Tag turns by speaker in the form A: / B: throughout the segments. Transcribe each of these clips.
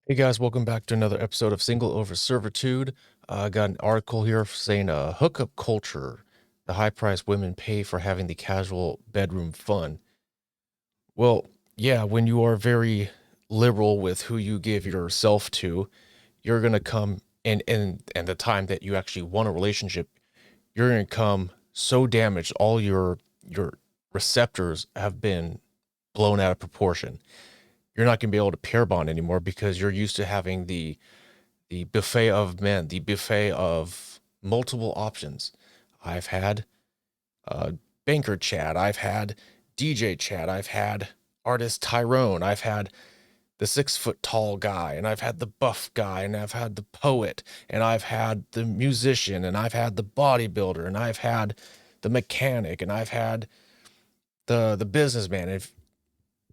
A: Hey guys, welcome back to another episode of Single Over Servitude. I got an article here saying hookup culture, the high price women pay for having the casual bedroom fun. Well, yeah, when you are very liberal with who you give yourself to, you're gonna come and the time that you actually want a relationship, you're gonna come so damaged, all your receptors have been blown out of proportion. You're not gonna be able to pair bond anymore because you're used to having the buffet of men, the buffet of multiple options. I've had uh, banker Chad, I've had DJ Chad, I've had artist Tyrone, I've had the 6 foot tall guy, and I've had the buff guy, and I've had the poet, and I've had the musician, and I've had the bodybuilder, and I've had the mechanic, and I've had the businessman. If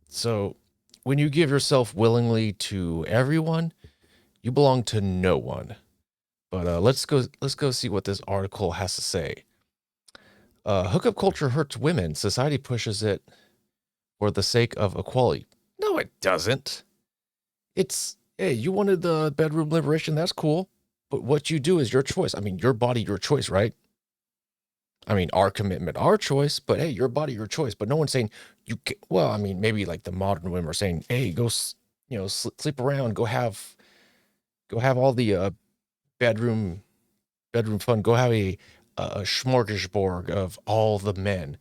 A: so, when you give yourself willingly to everyone, you belong to no one. But let's go see what this article has to say. Hookup culture hurts women. Society pushes it for the sake of equality. No, it doesn't. It's hey, you wanted the bedroom liberation. That's cool, but what you do is your choice. I mean, your body, your choice, right? I mean, our commitment, our choice. But hey, your body, your choice. But no one's saying you. Well, I mean, maybe like the modern women are saying, hey, go, sleep around, go have all the bedroom bedroom fun. Go have a smorgasbord of all the men.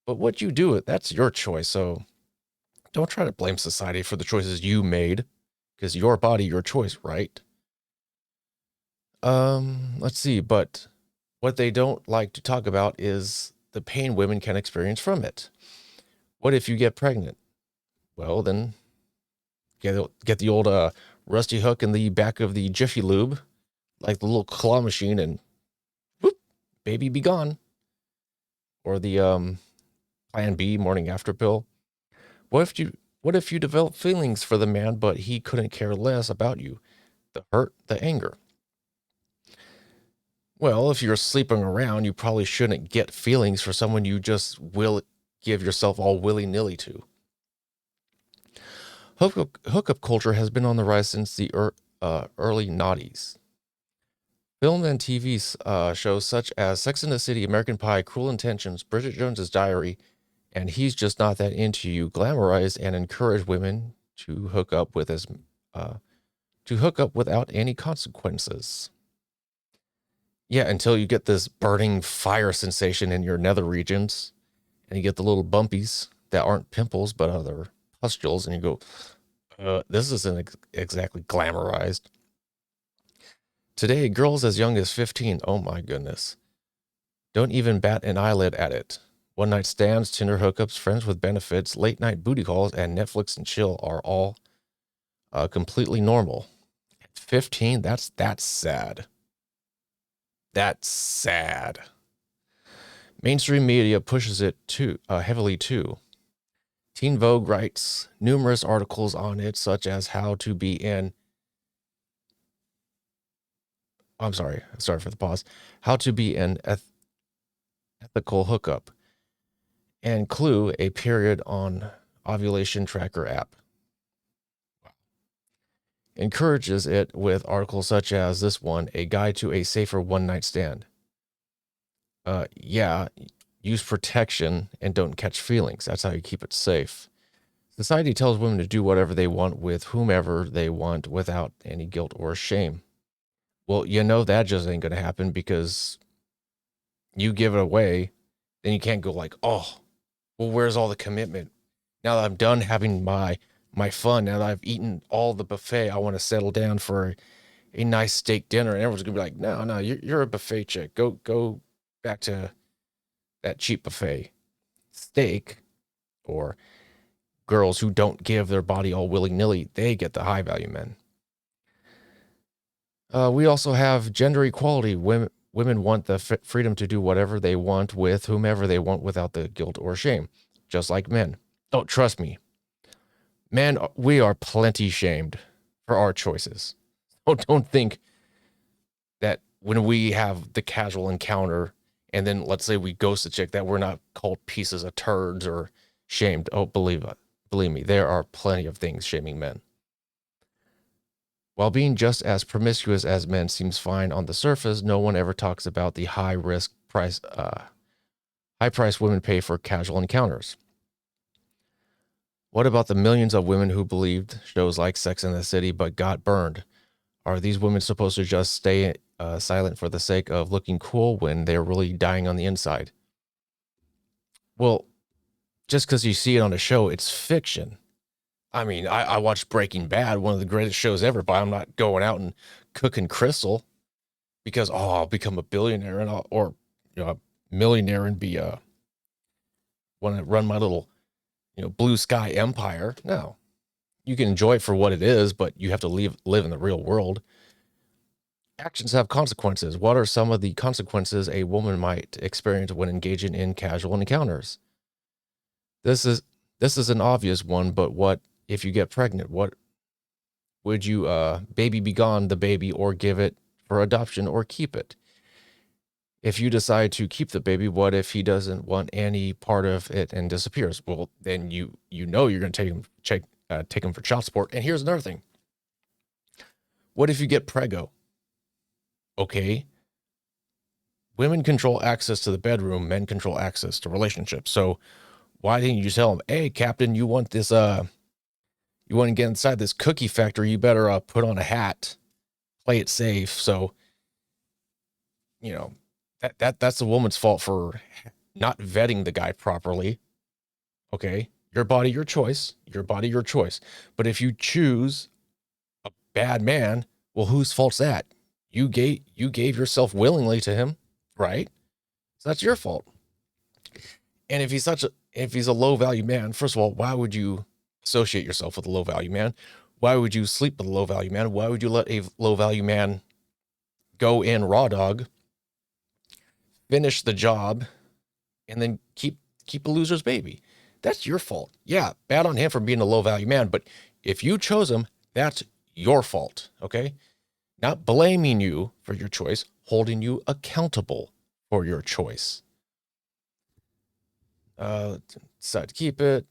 A: But what you do, that's your choice. So don't try to blame society for the choices you made, because your body, your choice, right? Let's see. But what they don't like to talk about is the pain women can experience from it. What if you get pregnant? Well, then get the old rusty hook in the back of the Jiffy Lube, like the little claw machine, and whoop, baby be gone. Or the Plan B morning after pill. What if you develop feelings for the man, but he couldn't care less about you? The hurt, the anger. Well, if you're sleeping around, you probably shouldn't get feelings for someone you just will give yourself all willy nilly to. Hookup culture has been on the rise since the early noughties. Film and TV shows such as Sex and the City, American Pie, Cruel Intentions, Bridget Jones's Diary, and He's Just Not That Into You glamorize and encourage women uh, to hook up without any consequences. Yeah, until you get this burning fire sensation in your nether regions, and you get the little bumpies that aren't pimples but other pustules, and you go, "This isn't exactly glamorized." Today, girls as young as 15, oh my goodness, don't even bat an eyelid at it. One night stands, Tinder hookups, friends with benefits, late night booty calls, and Netflix and chill are all completely normal. At 15, that's sad. That's sad. Mainstream media pushes it too heavily too. Teen Vogue writes numerous articles on it, such as how to be in. I'm sorry for the pause. How to be an ethical hookup, and Clue, a period on ovulation tracker app, encourages it with articles such as this one, a guide to a safer one night stand. Yeah, use protection and don't catch feelings. That's how you keep it safe. Society tells women to do whatever they want with whomever they want without any guilt or shame. Well, that just ain't going to happen because you give it away, then you can't go like, oh, well, where's all the commitment? Now that I'm done having my fun, now that I've eaten all the buffet, I want to settle down for a nice steak dinner, and everyone's gonna be like, no, no, you're a buffet chick. Go back to that cheap buffet steak. Or girls who don't give their body all willy nilly, they get the high value men. We also have gender equality. Women want the freedom to do whatever they want with whomever they want without the guilt or shame, just like men. Oh, trust me, men, we are plenty shamed for our choices. Don't think that when we have the casual encounter and then let's say we ghost a chick that we're not called pieces of turds or shamed. Oh, believe me, there are plenty of things shaming men. While being just as promiscuous as men seems fine on the surface, no one ever talks about the high price women pay for casual encounters. What about the millions of women who believed shows like Sex and the City but got burned? Are these women supposed to just stay silent for the sake of looking cool when they're really dying on the inside? Well, just because you see it on a show, it's fiction. I mean, I watched Breaking Bad, one of the greatest shows ever, but I'm not going out and cooking crystal because I'll become a billionaire and or a millionaire and be want to run my little blue sky empire. No, you can enjoy it for what it is, but you have to live in the real world. Actions have consequences. What are some of the consequences a woman might experience when engaging in casual encounters? This is an obvious one, but what if you get pregnant? What would you baby be gone the baby, or give it for adoption, or keep it? If you decide to keep the baby, what if he doesn't want any part of it and disappears? Well, then you're going to take him for child support. And here's another thing. What if you get preggo? Okay. Women control access to the bedroom, men control access to relationships. So why didn't you tell him, hey, Captain, you want this, you want to get inside this cookie factory, you better put on a hat, play it safe. So, that's the woman's fault for not vetting the guy properly. Okay. Your body, your choice. Your body, your choice. But if you choose a bad man, well, whose fault's that? You gave yourself willingly to him, right? So that's your fault. And if he's a low value man, first of all, why would you associate yourself with a low value man? Why would you sleep with a low value man? Why would you let a low value man go in raw dog, finish the job, and then keep a loser's baby? That's your fault. Yeah, bad on him for being a low value man, but if you chose him, that's your fault, okay? Not blaming you for your choice, holding you accountable for your choice. Decide to keep it.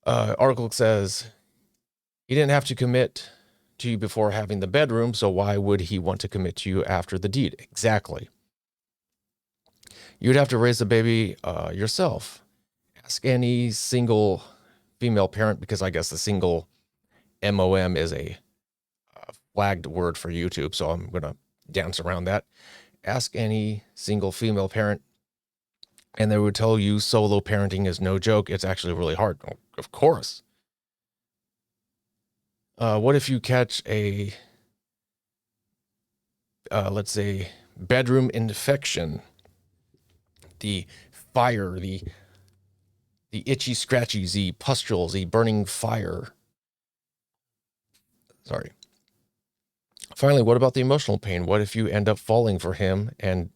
A: Article says he didn't have to commit to you before having the bedroom, so why would he want to commit to you after the deed? Exactly. You'd have to raise the baby yourself. Ask any single female parent, because I guess the single MOM is a flagged word for YouTube, so I'm going to dance around that. Ask any single female parent, and they would tell you solo parenting is no joke. It's actually really hard. Oh, of course. What if you catch a, let's say, bedroom infection? The fire, the itchy, scratchies, the pustules, the burning fire. Sorry. Finally, what about the emotional pain? What if you end up falling for him and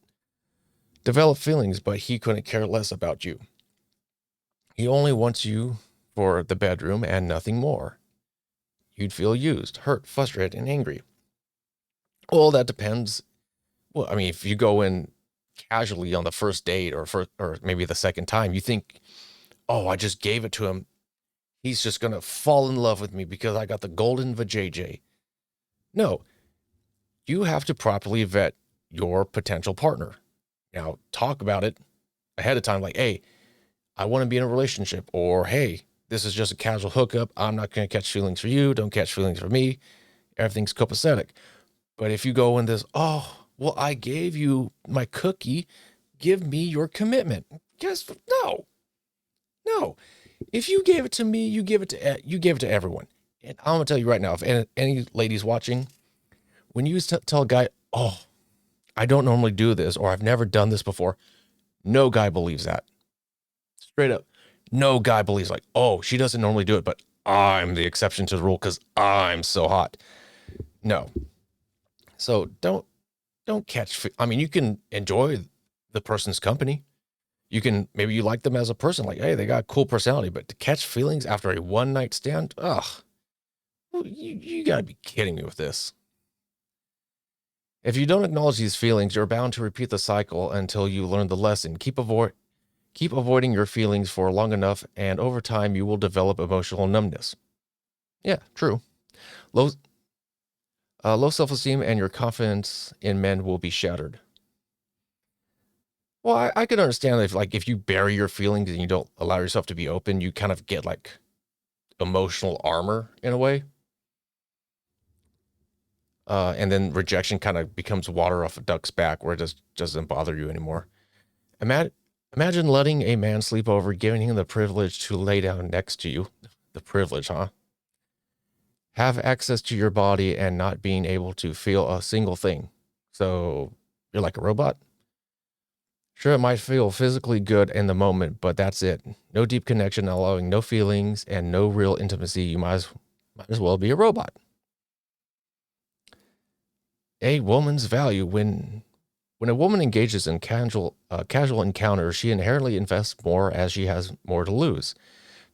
A: develop feelings, but he couldn't care less about you? He only wants you for the bedroom and nothing more. You'd feel used, hurt, frustrated, and angry. Well, that depends. Well, I mean, if you go in casually on the first date or maybe the second time, you think, oh, I just gave it to him. He's just going to fall in love with me because I got the golden vajayjay. No, you have to properly vet your potential partner. Now, talk about it ahead of time, like, hey, I want to be in a relationship, or hey, this is just a casual hookup. I'm not going to catch feelings for you. Don't catch feelings for me. Everything's copacetic. But if you go in this, oh, well, I gave you my cookie, give me your commitment. Guess no. If you gave it to me, you give it to everyone. And I'm gonna tell you right now, if any ladies watching, when you tell a guy, oh, I don't normally do this, or I've never done this before, no guy believes that. Straight up, no guy believes like, oh, she doesn't normally do it, but I'm the exception to the rule because I'm so hot. No. So don't catch. I mean, you can enjoy the person's company. Maybe you like them as a person, like, hey, they got a cool personality, but to catch feelings after a one night stand, you gotta be kidding me with this. If you don't acknowledge these feelings, you're bound to repeat the cycle until you learn the lesson. Keep avoiding your feelings for long enough, and over time, you will develop emotional numbness. Yeah, true. Low, low self-esteem and your confidence in men will be shattered. Well, I can understand if you bury your feelings and you don't allow yourself to be open, you kind of get like emotional armor in a way. And then rejection kind of becomes water off a duck's back where it just doesn't bother you anymore. Imagine letting a man sleep over, giving him the privilege to lay down next to you. The privilege, huh? Have access to your body and not being able to feel a single thing. So you're like a robot? Sure, it might feel physically good in the moment, but that's it. No deep connection, allowing no feelings and no real intimacy. You might as well be a robot. A woman's value when a woman engages in casual encounters, she inherently invests more as she has more to lose.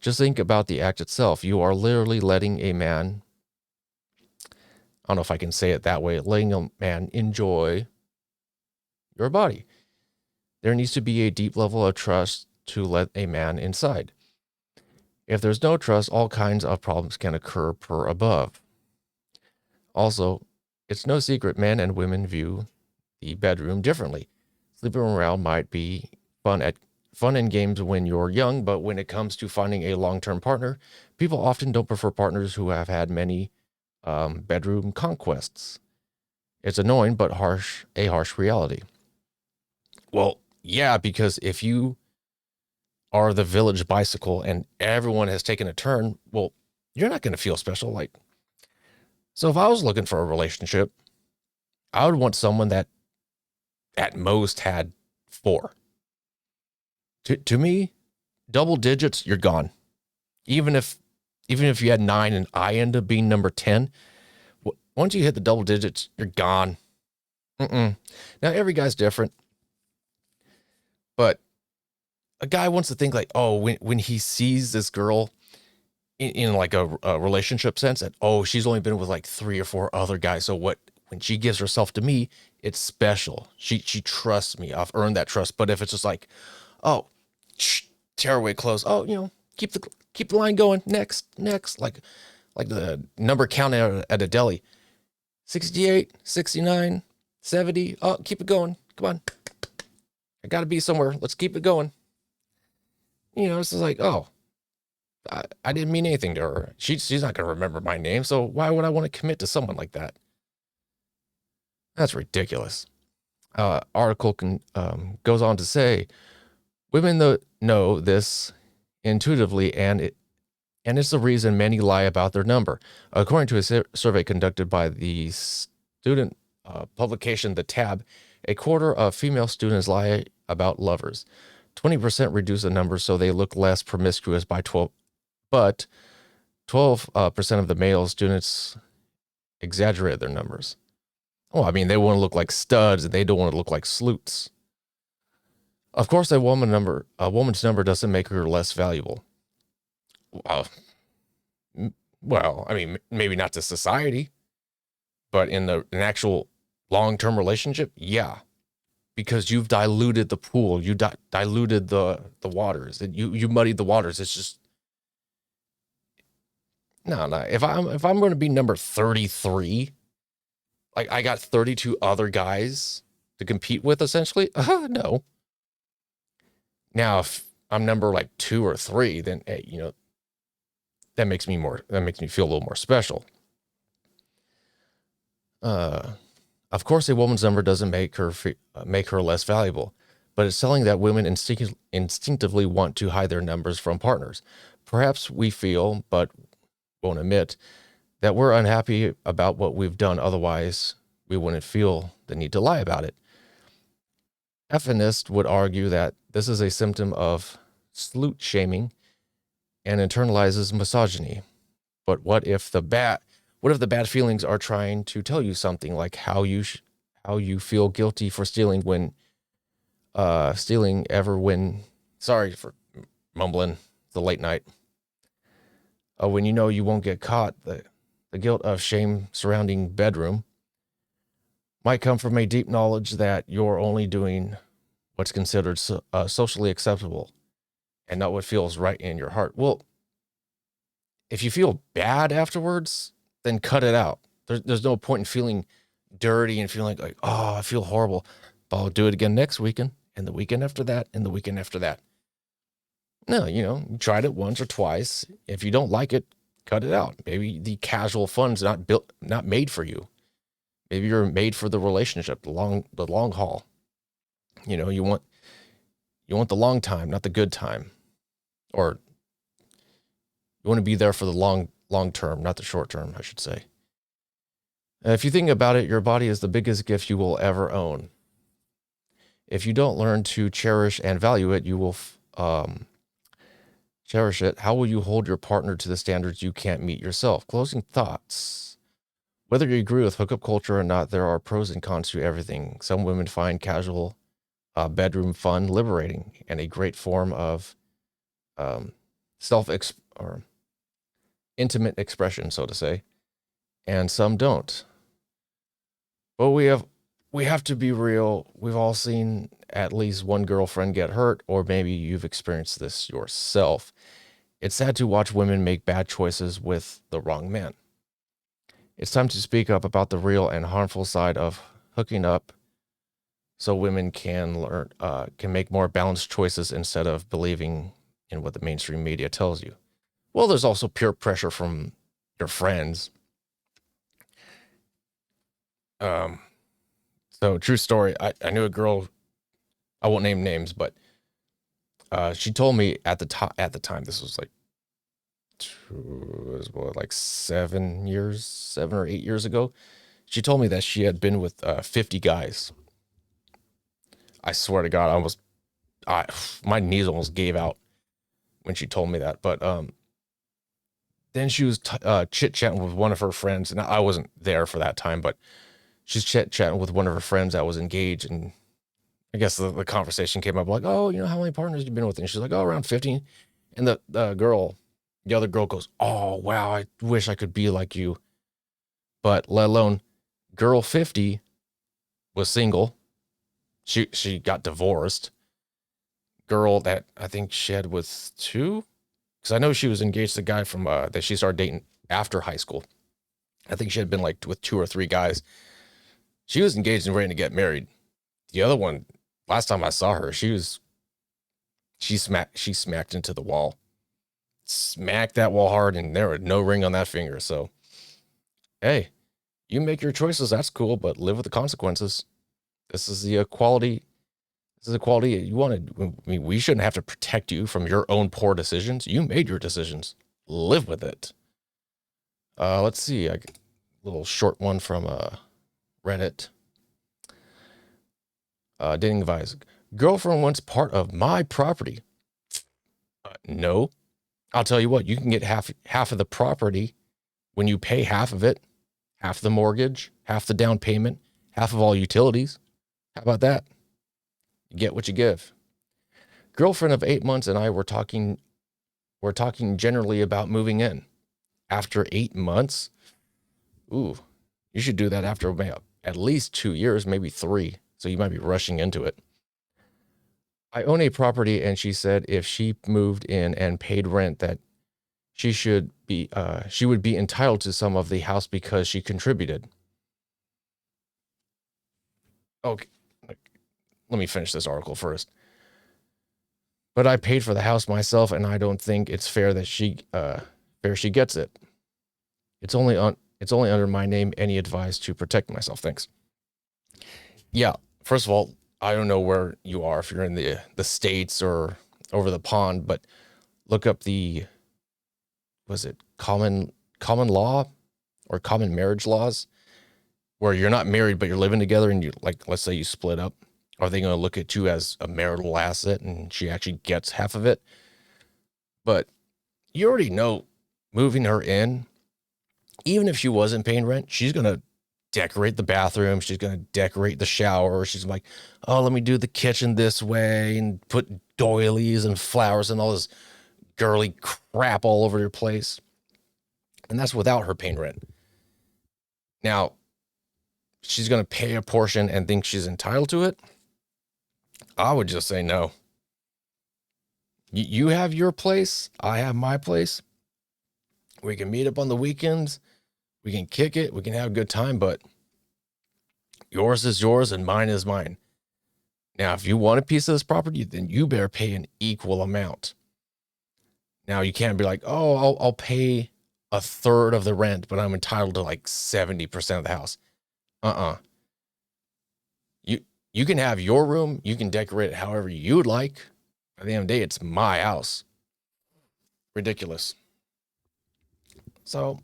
A: Just think about the act itself. You are literally letting a man, I don't know if I can say it that way, letting a man enjoy your body. There needs to be a deep level of trust to let a man inside. If there's no trust, all kinds of problems can occur per above. Also, it's no secret men and women view the bedroom differently. Sleeping around might be fun and games when you're young, but when it comes to finding a long-term partner, people often don't prefer partners who have had many bedroom conquests. It's annoying, but a harsh reality. Well, yeah, because if you are the village bicycle and everyone has taken a turn, well, you're not going to feel special. So if I was looking for a relationship, I would want someone that at most had 4. To me, double digits, you're gone. Even if you had 9 and I end up being number 10, once you hit the double digits, you're gone. Now every guy's different, but a guy wants to think like, oh, when he sees this girl in like a relationship sense, that she's only been with like 3 or 4 other guys, so when she gives herself to me, it's special. She trusts me. I've earned that trust. But if it's just like, oh, tearaway clothes, keep the line going, next, like the number counter at a deli, 68, 69, 70. Oh, keep it going. Come on, I gotta be somewhere. Let's keep it going. It's just like, I didn't mean anything to her. She's not gonna remember my name, so why would I want to commit to someone like that? That's ridiculous. Article goes on to say, women know this intuitively, and it's the reason many lie about their number. According to a survey conducted by the student publication The Tab, a quarter of female students lie about lovers. 20% reduce the number so they look less promiscuous by 12, but 12% of the male students exaggerate their numbers. Well, I mean, they want to look like studs and they don't want to look like sleuths. Of course, a woman's number doesn't make her less valuable. Well, I mean, maybe not to society, but in an actual long-term relationship, yeah, because you've diluted the pool, you diluted the waters, and you muddied the waters. It's just no. If I'm going to be number 33, like I got 32 other guys to compete with, essentially. No. Now, if I'm number like 2 or 3, then hey, that makes me feel a little more special. Of course, a woman's number doesn't make her less valuable, but it's telling that women instinctively want to hide their numbers from partners. Perhaps we feel, but won't admit, that we're unhappy about what we've done. Otherwise, we wouldn't feel the need to lie about it. Feminists would argue that this is a symptom of slut shaming and internalizes misogyny. But what if the bad feelings are trying to tell you something, like how you feel guilty for stealing when sorry for mumbling, the late night, when you won't get caught, the guilt of shame surrounding bedroom might come from a deep knowledge that you're only doing what's considered socially acceptable and not what feels right in your heart. Well, if you feel bad afterwards, then cut it out. There's no point in feeling dirty and feeling like, oh, I feel horrible. But I'll do it again next weekend and the weekend after that and the weekend after that. No, you tried it once or twice. If you don't like it, cut it out. Maybe the casual fun's not made for you. Maybe you're made for the relationship, the long haul. You want the long time, not the good time. Or you want to be there for the long term, not the short term, I should say. If you think about it, your body is the biggest gift you will ever own. If you don't learn to cherish and value it, you will cherish it. How will you hold your partner to the standards you can't meet yourself? Closing thoughts. Whether you agree with hookup culture or not, there are pros and cons to everything. Some women find casual bedroom fun liberating and a great form of or intimate expression, so to say, and some don't. But we have to be real. We've all seen at least one girlfriend get hurt, or maybe you've experienced this yourself. It's sad to watch women make bad choices with the wrong man. It's time to speak up about the real and harmful side of hooking up so women can make more balanced choices instead of believing in what the mainstream media tells you. Well, there's also peer pressure from your friends. So true story. I knew a girl, I won't name names, but she told me at the time, this was like 7 or 8 years ago. She told me that she had been with 50 guys. I swear to God, my knees almost gave out when she told me that. But then she was chit-chatting with one of her friends, and I wasn't there for that time, but she's chit-chatting with one of her friends that was engaged, and I guess the conversation came up like, oh, how many partners you been with? And she's like, oh, around 50. And the other girl goes, oh, wow, I wish I could be like you. But let alone girl 50 was single. She got divorced. Girl that I think she had with 2, because I know she was engaged to a guy from that she started dating after high school. I think she had been like with 2 or 3 guys. She was engaged and ready to get married. The other one, last time I saw her, she smacked into the wall. Smacked that wall hard, and there was no ring on that finger. So, hey, you make your choices. That's cool, but live with the consequences. This is the equality. This is the quality you wanted. I mean, we shouldn't have to protect you from your own poor decisions. You made your decisions. Live with it. Let's see. A little short one from Reddit. Dating advice. Girlfriend wants part of my property. No. I'll tell you what, you can get half of the property when you pay half of it, half the mortgage, half the down payment, half of all utilities. How about that? You get what you give. Girlfriend of 8 months and I were talking generally about moving in. After 8 months, you should do that after at least 2 years, maybe 3. So you might be rushing into it. I own a property, and she said if she moved in and paid rent that she would be entitled to some of the house because she contributed. Okay, let me finish this article first. But I paid for the house myself, and I don't think it's fair that she gets it. It's only under my name. Any advice to protect myself? Thanks. Yeah. First of all, I don't know where you are, if you're in the States or over the pond, but look up was it common law or common marriage laws, where you're not married, but you're living together, and let's say you split up. Are they going to look at you as a marital asset and she actually gets half of it? But you already know, moving her in, even if she wasn't paying rent, she's going to decorate the bathroom. She's going to decorate the shower. She's like, oh, let me do the kitchen this way and put doilies and flowers and all this girly crap all over your place. And that's without her paying rent. Now, she's going to pay a portion and think she's entitled to it. I would just say no. You have your place. I have my place. We can meet up on the weekends. We can kick it. We can have a good time, but yours is yours and mine is mine. Now, if you want a piece of this property, then you better pay an equal amount. Now, you can't be like, oh, I'll pay a third of the rent, but I'm entitled to like 70% of the house. You can have your room. You can decorate it however you would like. At the end of the day, it's my house. Ridiculous. So,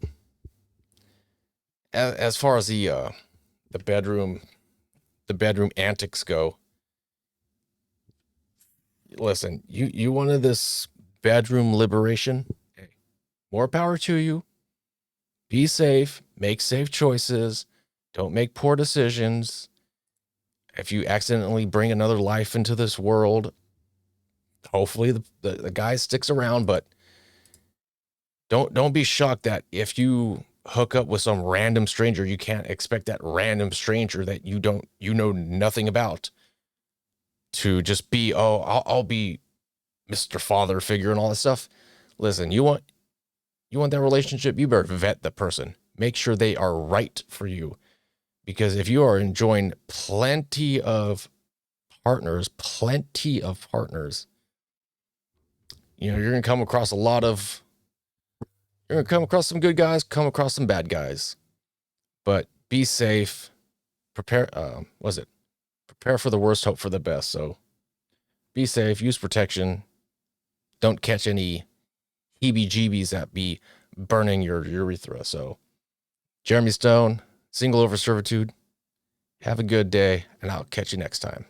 A: as far as the bedroom antics go, listen, you wanted this bedroom liberation. Hey, more power to you. Be safe. Make safe choices. Don't make poor decisions. If you accidentally bring another life into this world, hopefully the guy sticks around, but don't be shocked that if you hook up with some random stranger, you can't expect that random stranger that you know nothing about to just be, oh, I'll be Mr. Father figure and all that stuff. Listen, you want that relationship, you better vet the person. Make sure they are right for you. Because if you are enjoying plenty of partners, you know, you're going to come across some good guys, come across some bad guys. But be safe. Prepare for the worst, hope for the best. So be safe, use protection. Don't catch any heebie-jeebies that be burning your urethra. So Jeremy Stone, Single Over Servitude. Have a good day, and I'll catch you next time.